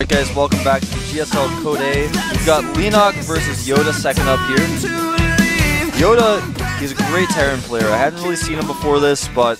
Alright guys, welcome back to GSL Code A. We've got Leenock versus YoDa second up here. YoDa, he's a great Terran player. I hadn't really seen him before this, but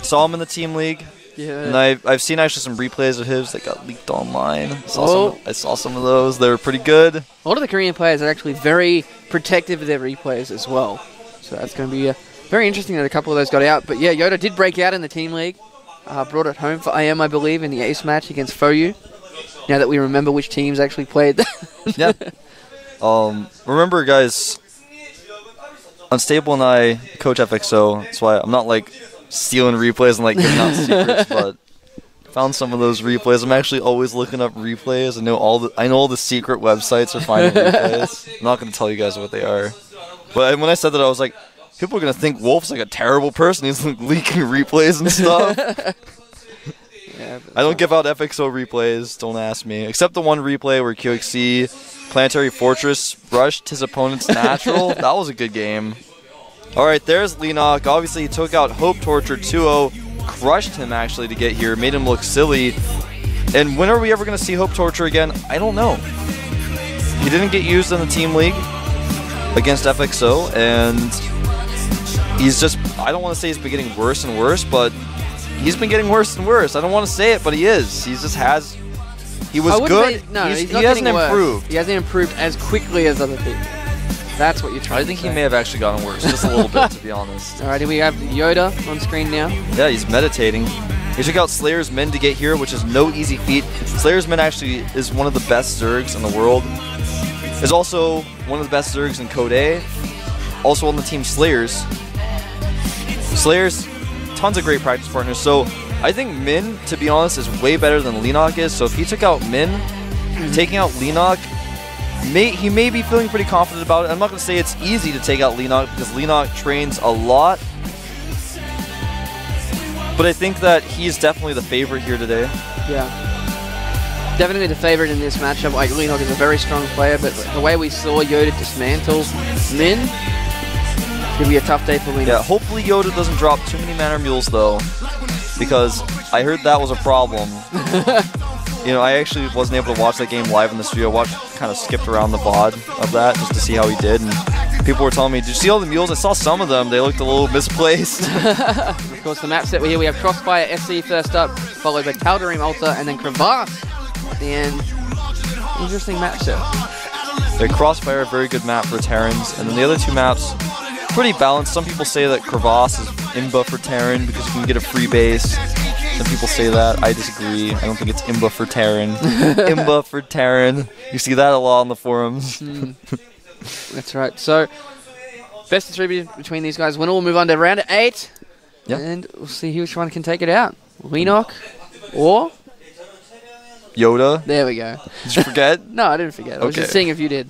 saw him in the team league. Yeah. And I've seen actually some replays of his that got leaked online. I saw some of those. They were pretty good. A lot of the Korean players are actually very protective of their replays as well. So that's going to be very interesting that a couple of those got out. But yeah, YoDa did break out in the team league. Brought it home for IM, I believe, in the ace match against FOU. Now that we remember which teams actually played. Yeah. Remember, guys, Unstable and I coach FXO. That's why I'm not like stealing replays and like giving out secrets, but found some of those replays. I'm actually always looking up replays. I know all the secret websites are finding replays. I'm not going to tell you guys what they are. But when I said that, I was like, people are going to think Wolf's like a terrible person. He's like leaking replays and stuff. Yeah, I don't give out FXO replays, don't ask me. Except the one replay where QXC Planetary Fortress brushed his opponent's natural. That was a good game. Alright, there's Leenock. Obviously, he took out Hope Torture 2-0. Crushed him, actually, to get here. Made him look silly. And when are we ever going to see Hope Torture again? I don't know. He didn't get used in the Team League against FXO. And he's just, I don't want to say he's been getting worse and worse, but he's been getting worse and worse. I don't want to say it, but he is. He just has. He was good. He hasn't improved. He hasn't improved as quickly as other people. That's what you're trying to say. I think he may have actually gotten worse, just a little bit, to be honest. Alrighty, we have YoDa on screen now. Yeah, he's meditating. He took out Slayer's Min to get here, which is no easy feat. Slayer's Min actually is one of the best Zergs in the world. Is also one of the best Zergs in Code A. Also on the team Slayers. Slayers, tons of great practice partners. So I think Min, to be honest, is way better than Leenock is. So if he took out Min, taking out Leenock, he may be feeling pretty confident about it. I'm not going to say it's easy to take out Leenock because Leenock trains a lot. But I think that he's definitely the favorite here today. Yeah. Definitely the favorite in this matchup. Like, Leenock is a very strong player, but the way we saw YoDa dismantle Min, it's going to be a tough day for Leenock. Yeah, hopefully YoDa doesn't drop too many Manor Mules, though, because I heard that was a problem. You know, I actually wasn't able to watch that game live in the studio. I kind of skipped around the VOD of that just to see how he did, and people were telling me, did you see all the mules? I saw some of them. They looked a little misplaced. Of course, the map set here, we have Crossfire SC first up, followed by Calderim Alta, and then Crevasse at the end. Interesting map set. The Crossfire, very good map for Terrans, and then the other two maps, pretty balanced. Some people say that Crevasse is Imba for Terran because you can get a free base. Some people say that. I disagree. I don't think it's Imba for Terran. Imba for Terran. You see that a lot on the forums. That's right. So, best of three between these guys. Winner will move on to round 8. Yep. And we'll see which one can take it out. Leenock or YoDa. There we go. Did you forget? No, I didn't forget. I was just seeing if you did.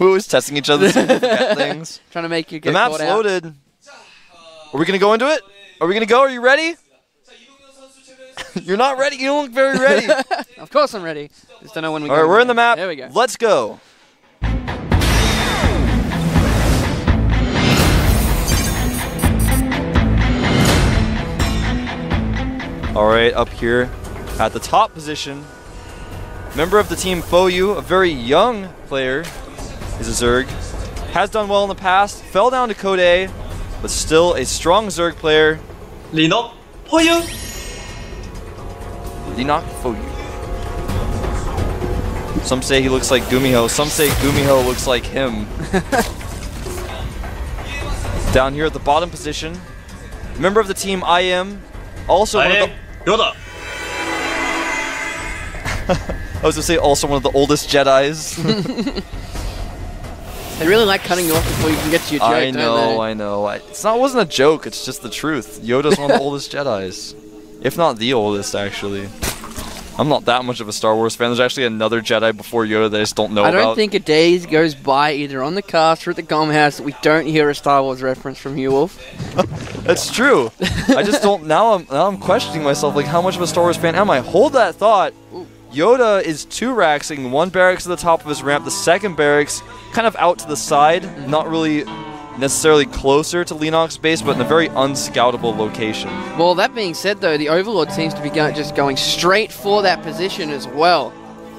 We're always testing each other to forget things. Trying to make you get the map's loaded. Are we going to go into it? Are we going to go? Are you ready? You're not ready. You don't look very ready. Of course I'm ready. Just don't know when we go. All right, we're in the map. There we go. Let's go. All right, up here at the top position, member of the team FOU, a very young player, is a Zerg. Has done well in the past, fell down to Code A, but still a strong Zerg player. Leenock, FOU. Leenock, FOU. Some say he looks like Gumiho. Some say Gumiho looks like him. Down here at the bottom position, member of the team IM, also one of the YoDa. I was gonna say also one of the oldest Jedis. They really like cutting you off before you can get to your joke. I know. It wasn't a joke. It's just the truth. YoDa's one of the oldest Jedis, if not the oldest, actually. I'm not that much of a Star Wars fan. There's actually another Jedi before YoDa that I just don't know about. I don't think a day goes by either on the cast or at the Gom House that we don't hear a Star Wars reference from you, Wolf. That's true. I just don't. Now I'm questioning myself. Like, how much of a Star Wars fan am I? Hold that thought. Ooh. YoDa is 2-raxing, one barracks at the top of his ramp, the second barracks kind of out to the side, not really necessarily closer to Leenock's base, but in a very unscoutable location. Well, that being said, though, the Overlord seems to be just going straight for that position as well.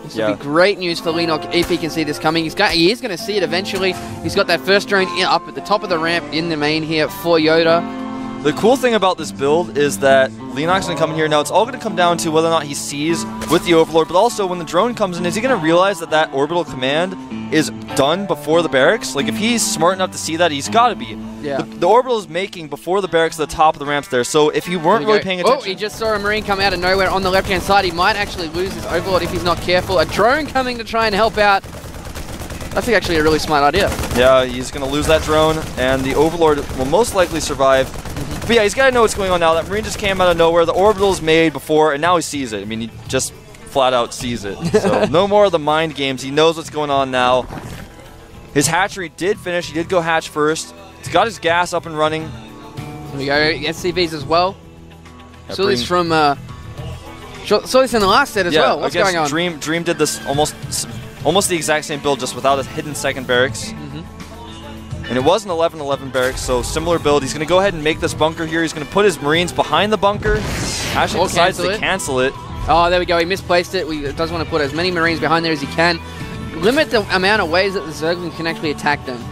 This will be great news for Leenock if he can see this coming. He is going to see it eventually. He's got that first drone up at the top of the ramp in the main here for YoDa. The cool thing about this build is that Leenock's going to come in here. Now, it's all going to come down to whether or not he sees with the Overlord, but also when the drone comes in, is he going to realize that that orbital command is done before the barracks? Like, if he's smart enough to see that, he's got to be. Yeah. The orbital is making before the barracks at the top of the ramps there, so if you weren't really paying attention... Oh, he just saw a Marine come out of nowhere on the left-hand side. He might actually lose his Overlord if he's not careful. A drone coming to try and help out. That's actually a really smart idea. Yeah, he's going to lose that drone, and the Overlord will most likely survive. But yeah, he's got to know what's going on now. That Marine just came out of nowhere. The orbital's made before, and now he sees it. I mean, he just flat out sees it. So no more of the mind games. He knows what's going on now. His hatchery did finish. He did go hatch first. He's got his gas up and running. Here we go. SCVs as well. Saw this from... saw this in the last set as well. What's going on? Dream did this almost the exact same build, just without a hidden second barracks. And it was an 11-11 barracks, so similar build. He's going to go ahead and make this bunker here. He's going to put his Marines behind the bunker. Actually decides to cancel it. Oh, there we go. He misplaced it. He does want to put as many Marines behind there as he can. Limit the amount of ways that the Zerglings can actually attack them.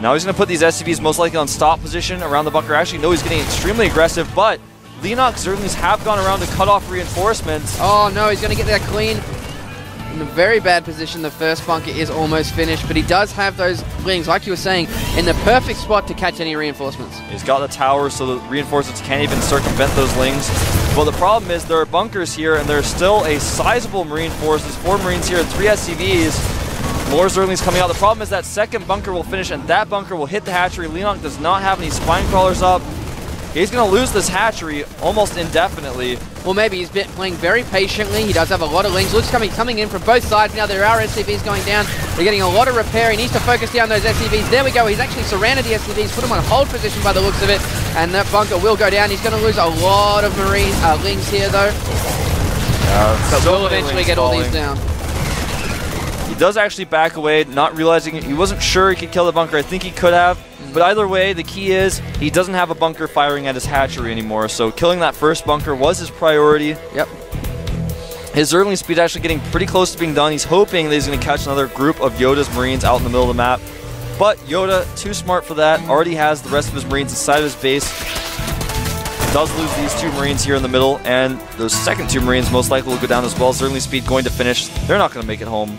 Now he's going to put these SCVs most likely on stop position around the bunker. Actually, no, he's getting extremely aggressive, but Leenock Zerglings have gone around to cut off reinforcements. Oh, no, he's going to get that clean. In a very bad position. The first bunker is almost finished, but he does have those wings, like you were saying, in the perfect spot to catch any reinforcements. He's got the tower, so the reinforcements can't even circumvent those lings. But the problem is there are bunkers here, and there's still a sizable Marine force. There's 4 Marines here and 3 SCVs. More Zerglings coming out. The problem is that second bunker will finish, and that bunker will hit the hatchery. Leenock does not have any spine crawlers up. He's going to lose this hatchery almost indefinitely. Well, maybe he's been playing very patiently. He does have a lot of lings. Looks coming in from both sides. Now there are SCVs going down. They're getting a lot of repair. He needs to focus down those SCVs. There we go. He's actually surrounded the SCVs, put them on hold position by the looks of it. And that bunker will go down. He's going to lose a lot of Marine lings here, though. But we'll eventually get all these down. He does actually back away, not realizing he wasn't sure he could kill the bunker. I think he could have. But either way, the key is he doesn't have a bunker firing at his hatchery anymore. So killing that first bunker was his priority. Yep. His Zergling speed actually getting pretty close to being done. He's hoping that he's going to catch another group of YoDa's Marines out in the middle of the map. But YoDa, too smart for that, already has the rest of his Marines inside of his base. Does lose these 2 Marines here in the middle, and those second 2 Marines most likely will go down as well. Zergling speed going to finish. They're not going to make it home.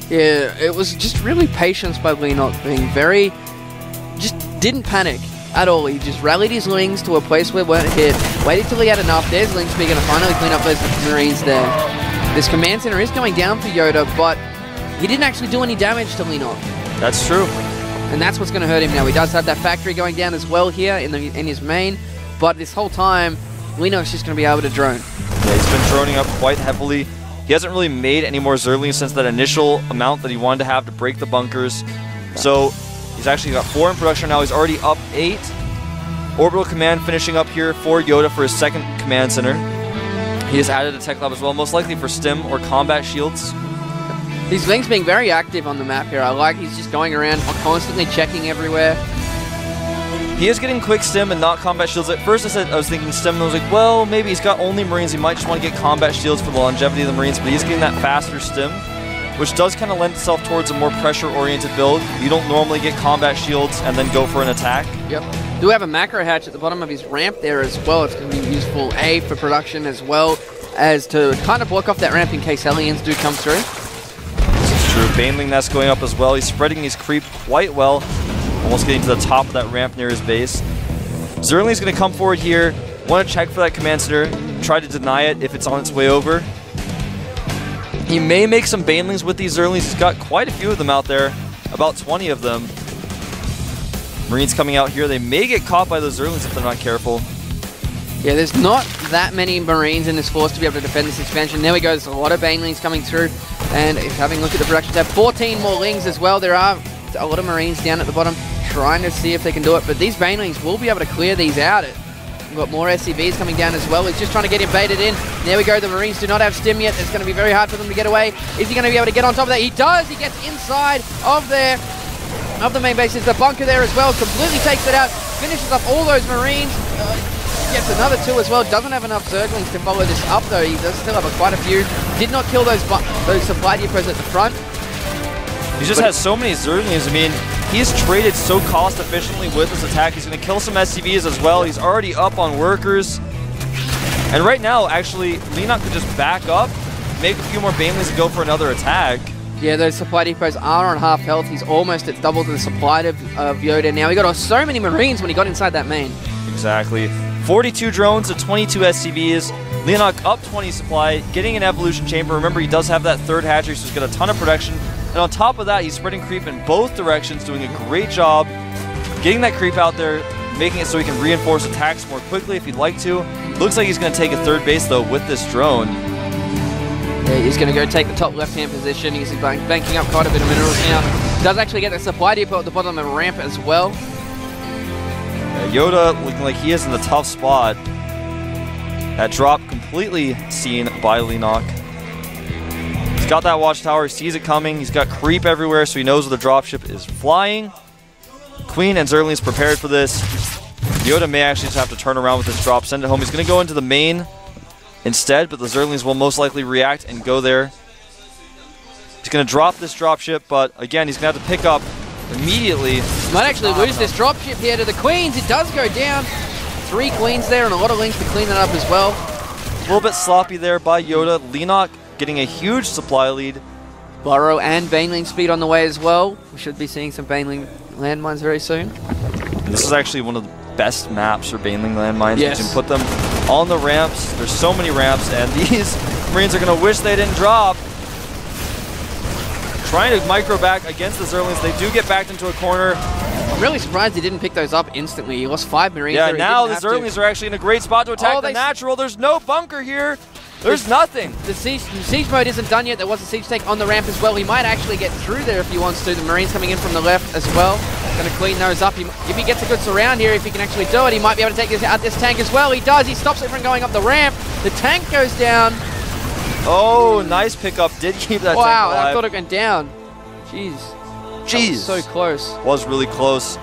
Yeah, it was just really patience by Leenock, being very... just didn't panic at all. He just rallied his lings to a place where weren't hit, waited till he had enough. There's lings speed going to finally clean up those Marines there. This command center is going down for YoDa, but he didn't actually do any damage to Leenock. That's true. And that's what's going to hurt him now. He does have that factory going down as well here in his main, but this whole time, Leenock's just going to be able to drone. Yeah, he's been droning up quite heavily. He hasn't really made any more Zerglings since that initial amount that he wanted to have to break the bunkers. So he's actually got 4 in production now. He's already up 8. Orbital command finishing up here for YoDa for his second command center. He has added a tech lab as well, most likely for stim or combat shields. These lings being very active on the map here. I like he's just going around constantly checking everywhere. He is getting quick stim and not combat shields. At first I was thinking stim, and I was like, well, maybe he's got only Marines. He might just want to get combat shields for the longevity of the Marines, but he's getting that faster stim, which does kind of lend itself towards a more pressure-oriented build. You don't normally get combat shields and then go for an attack. Yep. Do have a macro hatch at the bottom of his ramp there as well. It's going to be useful, A, for production as well as to kind of block off that ramp in case Hellions do come through. This is true. Baneling Nest going up as well. He's spreading his creep quite well. Almost getting to the top of that ramp near his base. Zergling's going to come forward here. Want to check for that command center. Try to deny it if it's on its way over. He may make some Banelings with these Zerglings. He's got quite a few of them out there. About 20 of them. Marines coming out here. They may get caught by those Zerglings if they're not careful. Yeah, there's not that many Marines in this force to be able to defend this expansion. There we go. There's a lot of Banelings coming through. And if having a look at the production tab, 14 more Lings as well. There are a lot of Marines down at the bottom trying to see if they can do it. But these Banelings will be able to clear these out. We've got more SCVs coming down as well. He's just trying to get him baited in. There we go. The Marines do not have stim yet. It's going to be very hard for them to get away. Is he going to be able to get on top of that? He does. He gets inside of the main base. There's the bunker there as well. Completely takes it out. Finishes off all those Marines. gets another 2 as well. Doesn't have enough Zerglings to follow this up though. He does still have quite a few. Did not kill those supply depots at the front. He just has so many Zerglings. I mean, he's traded so cost efficiently with this attack. He's going to kill some SCVs as well. He's already up on workers. And right now, actually, Leenock could just back up, make a few more Banelings and go for another attack. Yeah, those supply depots are on half health. He's almost at double the supply of YoDa now. He got so many Marines when he got inside that main. Exactly. 42 drones to 22 SCVs. Leenock up 20 supply, getting an evolution chamber. Remember, he does have that third hatchery, so he's got a ton of production. And on top of that, he's spreading creep in both directions, doing a great job getting that creep out there, making it so he can reinforce attacks more quickly if he'd like to. Looks like he's going to take a third base, though, with this drone. Yeah, he's going to go take the top left-hand position. He's banking up quite a bit of minerals now. Does actually get the supply depot at the bottom of the ramp as well. YoDa looking like he is in the tough spot. That drop completely seen by Leenock. He's got that watchtower, he sees it coming. He's got creep everywhere, so he knows where the dropship is flying. Queen and Zerglings prepared for this. YoDa may actually just have to turn around with this drop, send it home. He's going to go into the main instead, but the Zerglings will most likely react and go there. He's going to drop this dropship, but again, he's going to have to pick up immediately. Might actually lose this dropship here to the Queens. It does go down. 3 Queens there and a lot of links to clean that up as well. A little bit sloppy there by YoDa. Leenock getting a huge supply lead. Burrow and Baneling speed on the way as well. We should be seeing some Baneling landmines very soon. And this is actually one of the best maps for Baneling landmines. Yes. You can put them on the ramps. There's so many ramps, and these Marines are going to wish they didn't drop. Trying to micro back against the Zerglings. They do get backed into a corner. I'm really surprised he didn't pick those up instantly. He lost 5 Marines. Yeah, there. now the Zerglings are actually in a great spot to attack the natural. There's no bunker here. There's nothing. The siege mode isn't done yet. There was a siege tank on the ramp as well. He might actually get through there if he wants to. The Marines coming in from the left as well. Going to clean those up. If he gets a good surround here, if he can actually do it, he might be able to take out this tank as well. He does. He stops it from going up the ramp. The tank goes down. Oh, nice pickup. Did keep that tank alive. Wow, I thought it went down. Jeez. Jeez. So close. Was really close.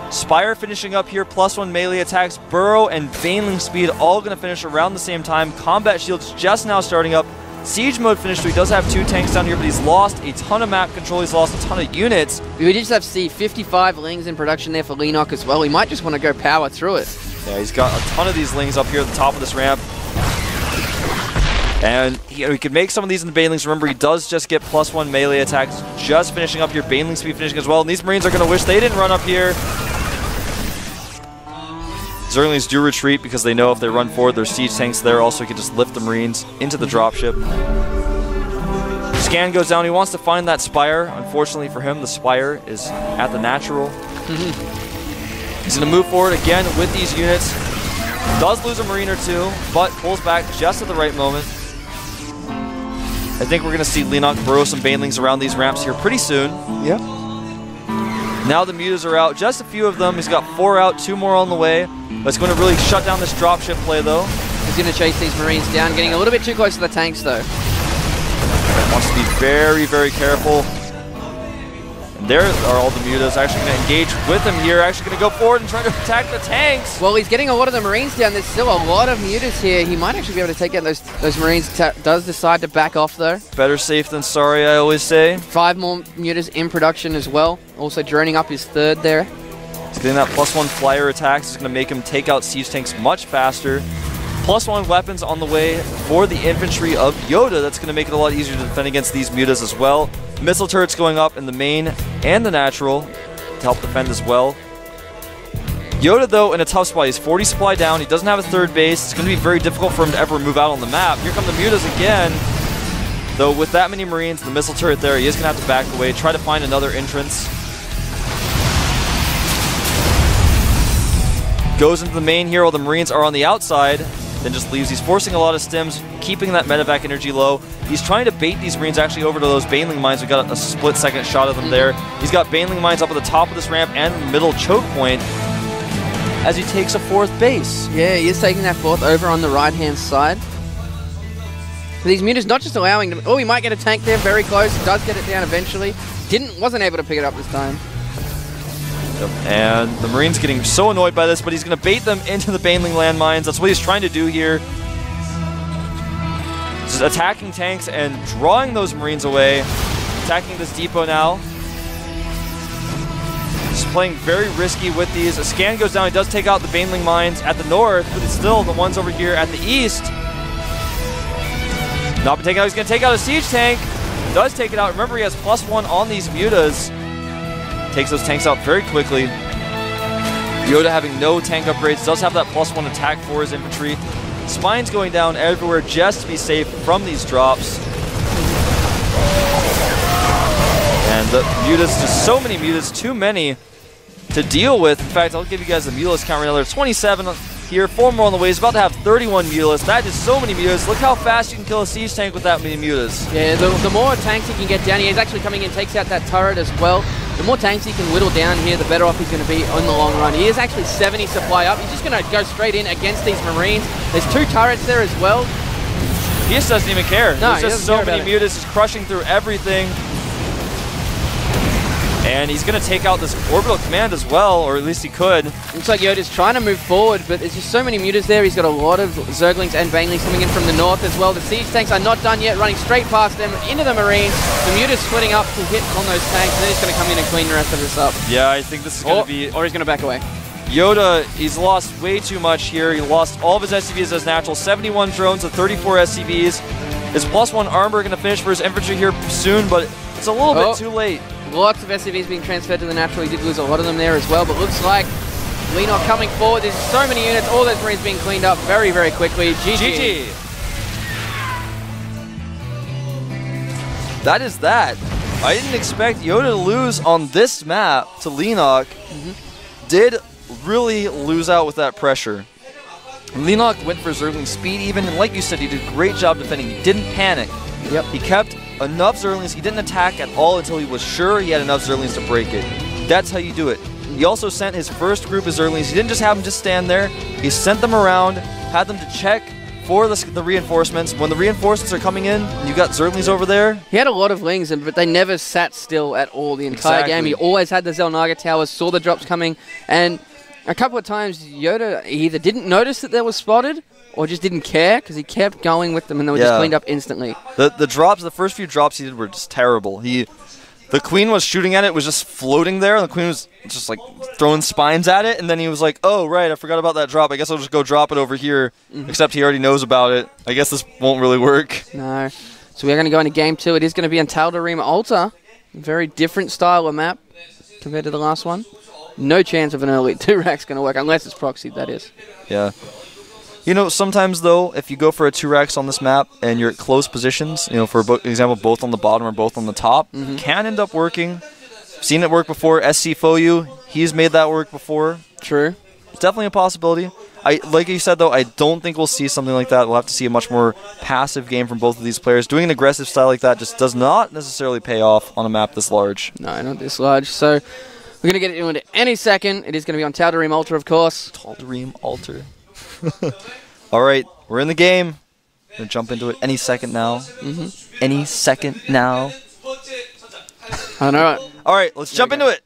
Spire finishing up here, +1 melee attacks. Burrow and Baneling speed all going to finish around the same time. Combat shields just now starting up. Siege mode finished, so he does have 2 tanks down here, but he's lost a ton of map control. He's lost a ton of units. We just have to see 55 Lings in production there for Leenock as well. He might just want to go power through it. Yeah, he's got a ton of these Lings up here at the top of this ramp. And he could make some of these in the Banelings. Remember, he does just get +1 melee attacks. Just finishing up here. Baneling speed finishing as well. And these Marines are going to wish they didn't run up here. Zerglings do retreat because they know if they run forward, there's siege tanks there. Also, he can just lift the Marines into the dropship. Scan goes down. He wants to find that Spire. Unfortunately for him, the Spire is at the natural. He's going to move forward again with these units. Does lose a Marine or 2, but pulls back just at the right moment. I think we're going to see Leenock burrow some Banelings around these ramps here pretty soon. Yeah. Now the mutas are out. Just a few of them. He's got 4 out, 2 more on the way. But it's going to really shut down this dropship play, though. He's going to chase these Marines down, getting a little bit too close to the tanks, though. Wants to be very, very careful. And there are all the mutas actually going to engage with him here. Actually going to go forward and try to attack the tanks. Well, he's getting a lot of the Marines down. There's still a lot of mutas here. He might actually be able to take out those Marines. Does decide to back off, though. Better safe than sorry, I always say. 5 more mutas in production as well. Also droning up his 3rd there. He's getting that +1 flyer attacks. It's going to make him take out siege tanks much faster. +1 weapons on the way for the infantry of YoDa. That's going to make it a lot easier to defend against these mutas as well. Missile turrets going up in the main and the natural to help defend as well. YoDa, though, in a tough spot. He's 40 supply down. He doesn't have a 3rd base. It's going to be very difficult for him to ever move out on the map. Here come the mutas again. Though with that many Marines and the missile turret there, he is going to have to back away, try to find another entrance. Goes into the main here while the Marines are on the outside. Then just leaves. He's forcing a lot of stims, keeping that medevac energy low. He's trying to bait these Marines actually over to those Baneling mines. We got a split-second shot of them there. He's got Baneling mines up at the top of this ramp and the middle choke point as he takes a 4th base. Yeah, he is taking that 4th over on the right-hand side. These mutas not just allowing them. Oh, he might get a tank there, very close. Does get it down eventually. Wasn't able to pick it up this time. And the Marine's getting so annoyed by this, but he's going to bait them into the Baneling landmines. That's what he's trying to do here. Just attacking tanks and drawing those Marines away. Attacking this depot now. Just playing very risky with these. A scan goes down. He does take out the Baneling mines at the north, but it's still the ones over here at the east. Not been taken out. He's going to take out a siege tank. Does take it out. Remember, he has +1 on these mutas. Takes those tanks out very quickly. YoDa having no tank upgrades. Does have that +1 attack for his infantry. Spines going down everywhere just to be safe from these drops. And the mutas, just so many mutas, too many to deal with. In fact, I'll give you guys the mutalist count right now. There's 27 here, 4 more on the way. He's about to have 31 mutalists. That is so many mutas. Look how fast you can kill a siege tank with that many mutas. Yeah, the more tanks he can get down here, he's actually coming in, takes out that turret as well. The more tanks he can whittle down here, the better off he's going to be on the long run. He is actually 70 supply up. He's just going to go straight in against these Marines. There's 2 turrets there as well. He just doesn't even care. No, There's just so many mutas. He's crushing through everything. And he's going to take out this orbital command as well, or at least he could. Looks like YoDa's trying to move forward, but there's just so many mutas there. He's got a lot of Zerglings and Banelings coming in from the north as well. The siege tanks are not done yet, running straight past them into the Marines. The mutas splitting up to hit on those tanks, and then he's going to come in and clean the rest of this up. Yeah, I think this is going to be... Or he's going to back away. YoDa, he's lost way too much here. He lost all of his SCVs as natural. 71 drones with 34 SCVs. His +1 armor going to finish for his infantry here soon, but it's a little bit too late. Lots of SCVs being transferred to the natural. He did lose a lot of them there as well, but looks like Leenock coming forward. There's so many units. All those Marines being cleaned up very, very quickly. GG. That is that. I didn't expect YoDa to lose on this map to Leenock. Did really lose out with that pressure. Leenock went for Zergling speed even, and like you said, he did a great job defending. He didn't panic. Yep. He kept enough Zerglings. He didn't attack at all until he was sure he had enough Zerglings to break it. That's how you do it. He also sent his first group of Zerglings. He didn't just have them just stand there. He sent them around, had them to check for the reinforcements. When the reinforcements are coming in, you got Zerglings over there. He had a lot of Lings, but they never sat still at all the entire game. He always had the Xel'Naga towers, saw the drops coming, and a couple of times YoDa either didn't notice that they were spotted or just didn't care because he kept going with them and they were just cleaned up instantly. The drops, the first few drops he did were just terrible. The Queen was shooting at it, was just floating there, and the Queen was just like throwing spines at it, and then he was like, oh, right, I forgot about that drop. I guess I'll just go drop it over here, except he already knows about it. I guess this won't really work. No. So we're going to go into Game 2. It is going to be on Tal'Darim Altar. Very different style of map compared to the last one. No chance of an early 2-rack's going to work, unless it's proxied, that is. Yeah. You know, sometimes, though, if you go for a 2-racks on this map and you're at close positions, you know, for example, both on the bottom or both on the top, can end up working. Seen it work before. SC Foyu, he's made that work before. True. It's definitely a possibility. Like you said, though, I don't think we'll see something like that. We'll have to see a much more passive game from both of these players. Doing an aggressive style like that just does not necessarily pay off on a map this large. No, not this large. So we're going to get into it any second. It is going to be on Tal'Darim Altar, of course. Tal'Darim Altar. All right, we're in the game. We're going to jump into it any second now. Any second now. I know. All right, let's jump into it.